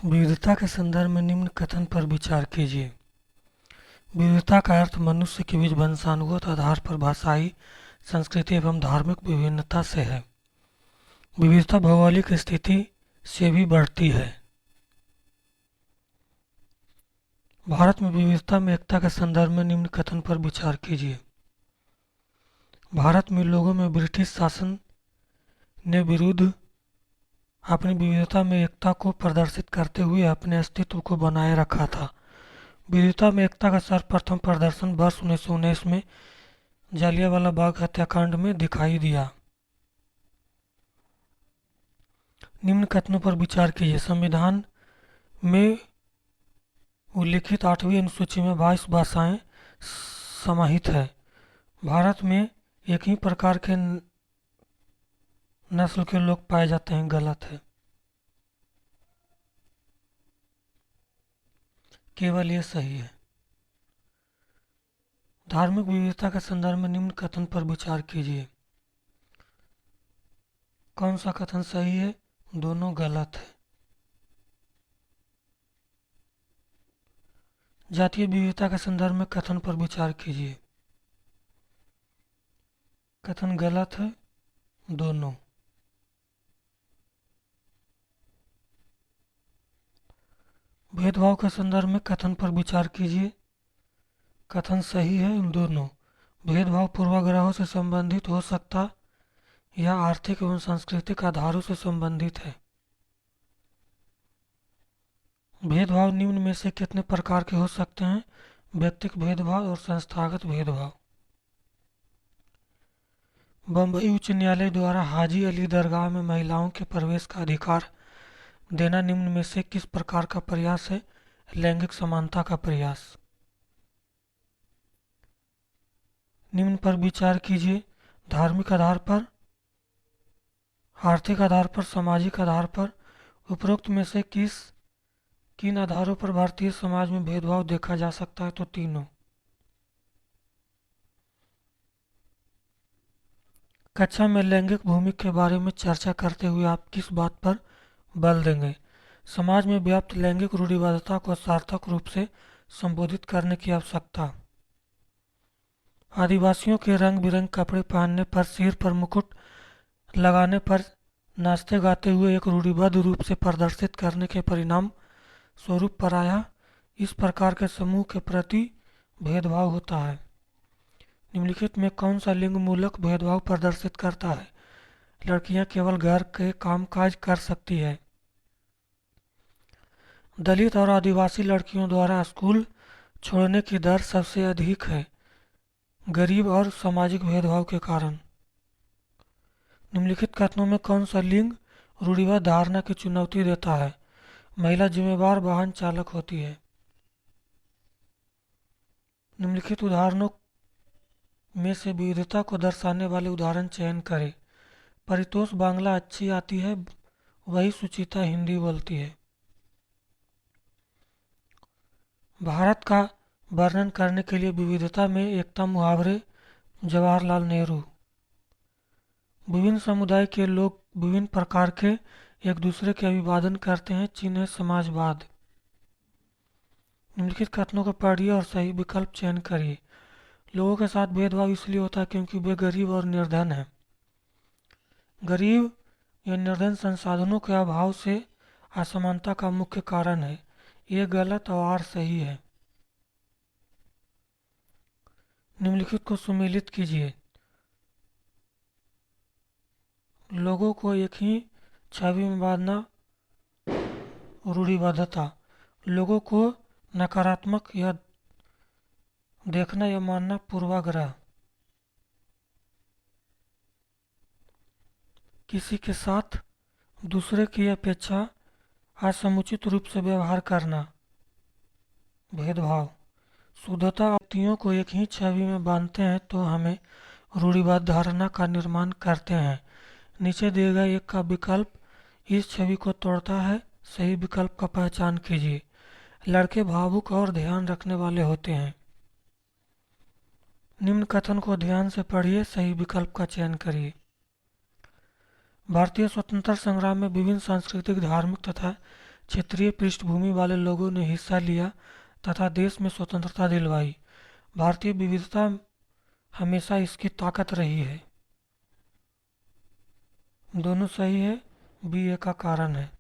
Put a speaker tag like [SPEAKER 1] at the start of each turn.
[SPEAKER 1] विविधता के संदर्भ में निम्न कथन पर विचार कीजिए। विविधता का अर्थ मनुष्य के बीच वंशानुगत आधार पर भाषाई, संस्कृति एवं धार्मिक विभिन्नता से है। विविधता भौगोलिक स्थिति से भी बढ़ती है। भारत में विविधता में एकता के संदर्भ में निम्न कथन पर विचार कीजिए। भारत में लोगों में ब्रिटिश शासन ने विरुद्ध अपनी विविधता में एकता को प्रदर्शित करते हुए अपने अस्तित्व को बनाए रखा था। विविधता में एकता का सर्वप्रथम प्रदर्शन वर्ष 1919 में जालियांवाला बाग हत्याकांड में दिखाई दिया। निम्न कथनों पर विचार कीजिए। संविधान में उल्लिखित 8वीं अनुसूची में 22 भाषाएं समाहित है। भारत में एक ही प्रकार के नस्ल के लोग पाए जाते हैं। गलत है, केवल ये सही है। धार्मिक विविधता के संदर्भ में निम्न कथन पर विचार कीजिए। कौन सा कथन सही है? दोनों गलत है। जातीय विविधता के संदर्भ में कथन पर विचार कीजिए। कथन गलत है, दोनों। भेदभाव के संदर्भ में कथन पर विचार कीजिए। कथन सही है, दोनों। भेदभाव पूर्वाग्रहों से संबंधित हो सकता या आर्थिक एवं सांस्कृतिक आधारों से संबंधित है। भेदभाव निम्न में से कितने प्रकार के हो सकते हैं? व्यक्तिगत भेदभाव और संस्थागत भेदभाव। बम्बई उच्च न्यायालय द्वारा हाजी अली दरगाह में महिलाओं के प्रवेश का अधिकार देना निम्न में से किस प्रकार का प्रयास है? लैंगिक समानता का प्रयास। निम्न पर विचार कीजिए। धार्मिक आधार पर, आर्थिक आधार पर, सामाजिक आधार पर, उपरोक्त में से किन आधारों पर भारतीय समाज में भेदभाव देखा जा सकता है? तो तीनों। कक्षा में लैंगिक भूमिका के बारे में चर्चा करते हुए आप किस बात पर बल देंगे? समाज में व्याप्त लैंगिक रूढ़िवादिता को सार्थक रूप से संबोधित करने की आवश्यकता। आदिवासियों के रंग बिरंगे कपड़े पहनने पर, सिर पर मुकुट लगाने पर, नाचते गाते हुए एक रूढ़िबद्ध रूप से प्रदर्शित करने के परिणाम स्वरूप पराया इस प्रकार के समूह के प्रति भेदभाव होता है। निम्नलिखित में कौन सा लिंग मूलक भेदभाव प्रदर्शित करता है? लड़कियां केवल घर के कामकाज कर सकती है। दलित और आदिवासी लड़कियों द्वारा स्कूल छोड़ने की दर सबसे अधिक है, गरीब और सामाजिक भेदभाव के कारण। निम्नलिखित कथनों में कौन सा लिंग रूढ़िवाद धारणा की चुनौती देता है? महिला जिम्मेवार वाहन चालक होती है। निम्नलिखित उदाहरणों में से विविधता को दर्शाने वाले उदाहरण चयन करें। परितोष बांग्ला अच्छी आती है, वही सुचिता हिंदी बोलती है। भारत का वर्णन करने के लिए विविधता में एकता मुहावरे। जवाहरलाल नेहरू। विभिन्न समुदाय के लोग विभिन्न प्रकार के एक दूसरे के अभिवादन करते हैं, चिन्ह है समाजवाद। निम्नलिखित कथनों को पढ़िए और सही विकल्प चयन करिए। लोगों के साथ भेदभाव इसलिए होता है क्योंकि वे गरीब और निर्धन हैं। गरीब या निर्धन संसाधनों के अभाव से असमानता का मुख्य कारण है। ये गलत और आर सही है। निम्नलिखित को सुमेलित कीजिए। लोगों को एक ही छवि में बांधना रूढ़िवादिता। लोगों को नकारात्मक या देखना या मानना पूर्वाग्रह। किसी के साथ दूसरे की अपेक्षा असमुचित रूप से व्यवहार करना भेदभाव। शुद्धता व्यक्तियों को एक ही छवि में बांधते हैं तो हमें रूढ़िवाद धारणा का निर्माण करते हैं। नीचे दिए गए एक का विकल्प इस छवि को तोड़ता है। सही विकल्प का पहचान कीजिए। लड़के भावुक और ध्यान रखने वाले होते हैं। निम्न कथन को ध्यान से पढ़िए, सही विकल्प का चयन करिए। भारतीय स्वतंत्रता संग्राम में विभिन्न सांस्कृतिक, धार्मिक तथा क्षेत्रीय पृष्ठभूमि वाले लोगों ने हिस्सा लिया तथा देश में स्वतंत्रता दिलवाई। भारतीय विविधता हमेशा इसकी ताकत रही है। दोनों सही है, बी ए का कारण है।